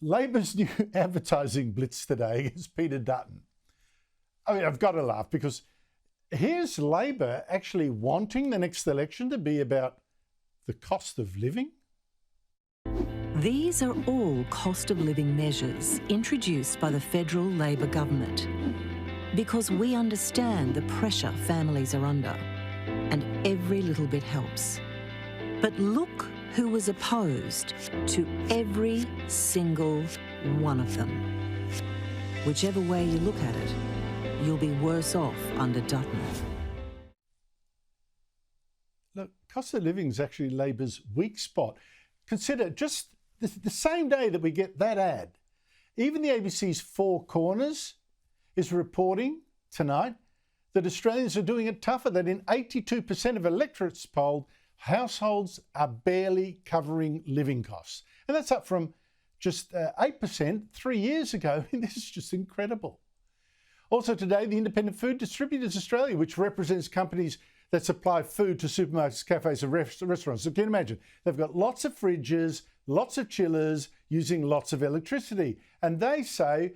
Labor's new advertising blitz today is Peter Dutton. I mean, I've got to laugh because here's Labor actually wanting the next election to be about the cost of living. These are all cost of living measures introduced by the federal Labor government because we understand the pressure families are under and every little bit helps. But look who was opposed to every single one of them. Whichever way you look at it, you'll be worse off under Dutton. Look, cost of living is actually Labor's weak spot. Consider just the same day that we get that ad, even the ABC's Four Corners is reporting tonight that Australians are doing it tougher, that in 82% of electorates polled, households are barely covering living costs. And that's up from just 8% 3 years ago. This is just incredible. Also today, the Independent Food Distributors Australia, which represents companies that supply food to supermarkets, cafes and restaurants. So can you imagine? They've got lots of fridges, lots of chillers, using lots of electricity. And they say,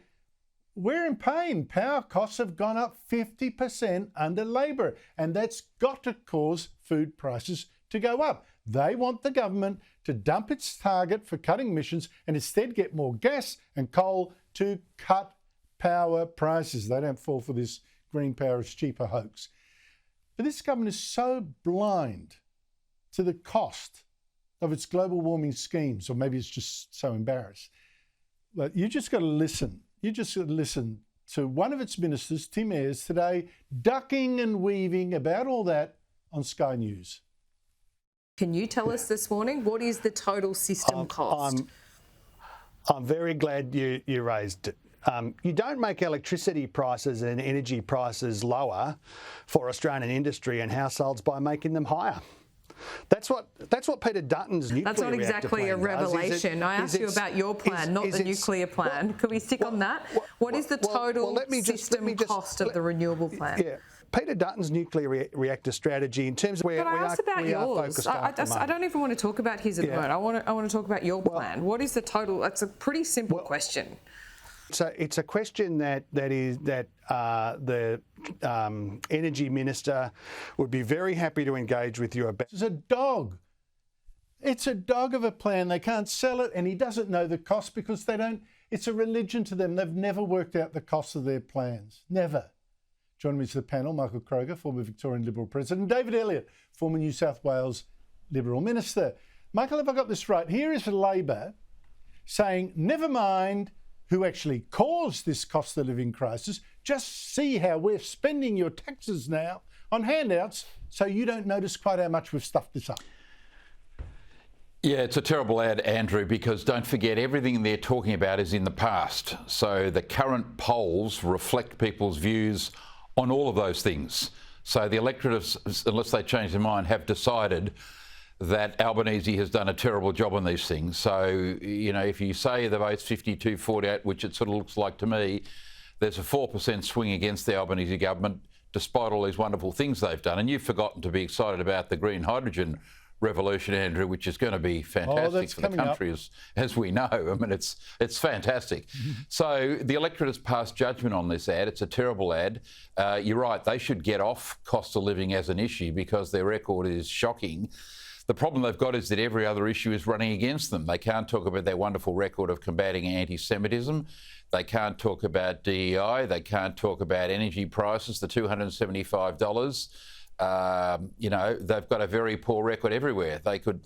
we're in pain. Power costs have gone up 50% under Labor. And that's got to cause food prices to go up. They want the government to dump its target for cutting emissions and instead get more gas and coal to cut power prices. They don't fall for this green power is cheaper hoax. But this government is so blind to the cost of its global warming schemes, or maybe it's just so embarrassed. But you just got to listen. You just got to listen to one of its ministers, Tim Ayres, today, ducking and weaving about all that on Sky News. Can you tell us this morning, what is the total system cost? I'm very glad you raised it. You don't make electricity prices and energy prices lower for Australian industry and households by making them higher. That's what Peter Dutton's nuclear That's not exactly a revelation. I asked you about your plan, not the nuclear plan. Could we stick on that? What is the total system cost of the renewable plan? Yeah. Peter Dutton's nuclear reactor strategy in terms of where we are focused on. I don't even want to talk about his at the moment. I want to talk about your plan. What is the total? That's a pretty simple question. So it's a question that the energy minister would be very happy to engage with you about. It's a dog. It's a dog of a plan. They can't sell it, and he doesn't know the cost because they don't. It's a religion to them. They've never worked out the cost of their plans. Never. Joining me to the panel, Michael Kroger, former Victorian Liberal President, and David Elliott, former New South Wales Liberal Minister. Michael, have I got this right? Here is Labor saying, never mind who actually caused this cost of living crisis, just see how we're spending your taxes now on handouts so you don't notice quite how much we've stuffed this up. Yeah, it's a terrible ad, Andrew, because don't forget everything they're talking about is in the past. So the current polls reflect people's views on all of those things. So the electorate, unless they change their mind, have decided that Albanese has done a terrible job on these things. So, you know, if you say the vote's 52-48, which it sort of looks like to me, there's a 4% swing against the Albanese government, despite all these wonderful things they've done. And you've forgotten to be excited about the green hydrogen revolution, Andrew, which is going to be fantastic for the country, as we know. I mean, it's fantastic. So the electorate has passed judgment on this ad. It's a terrible ad. You're right, they should get off cost of living as an issue because their record is shocking. The problem they've got is that every other issue is running against them. They can't talk about their wonderful record of combating anti-Semitism. They can't talk about DEI. They can't talk about energy prices, the $275. You know, they've got a very poor record everywhere. They could,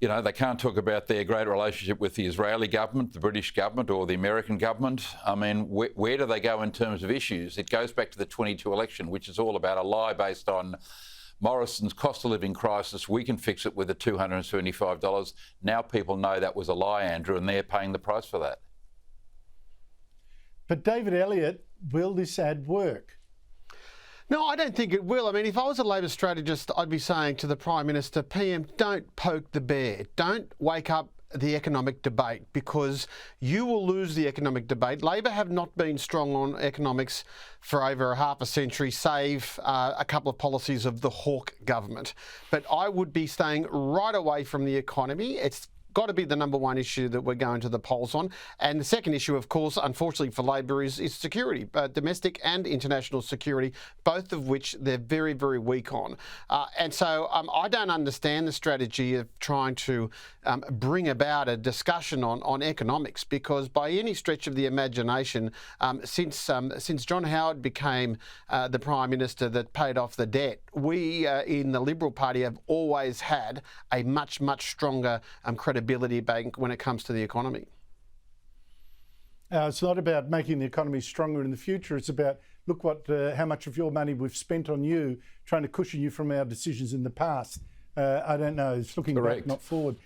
you know, they can't talk about their great relationship with the Israeli government, the British government, or the American government. I mean, where do they go in terms of issues? It goes back to the 22 election, which is all about a lie based on Morrison's cost of living crisis. We can fix it with the $275. Now people know that was a lie, Andrew, and they're paying the price for that. But David Elliott, will this ad work? No, I don't think it will. I mean, if I was a Labor strategist, I'd be saying to the Prime Minister, PM, don't poke the bear. Don't wake up the economic debate because you will lose the economic debate. Labor have not been strong on economics for over half a century, save a couple of policies of the Hawke government. But I would be staying right away from the economy. It's got to be the number one issue that we're going to the polls on. And the second issue, of course, unfortunately for Labor, is security, domestic and international security, both of which they're very, very weak on. And so I don't understand the strategy of trying to bring about a discussion on economics, because by any stretch of the imagination, since John Howard became the Prime Minister that paid off the debt, we in the Liberal Party have always had a much, much stronger credibility bank when it comes to the economy. It's not about making the economy stronger in the future. It's about, look how much of your money we've spent on you, trying to cushion you from our decisions in the past. I don't know. It's looking back, not forward.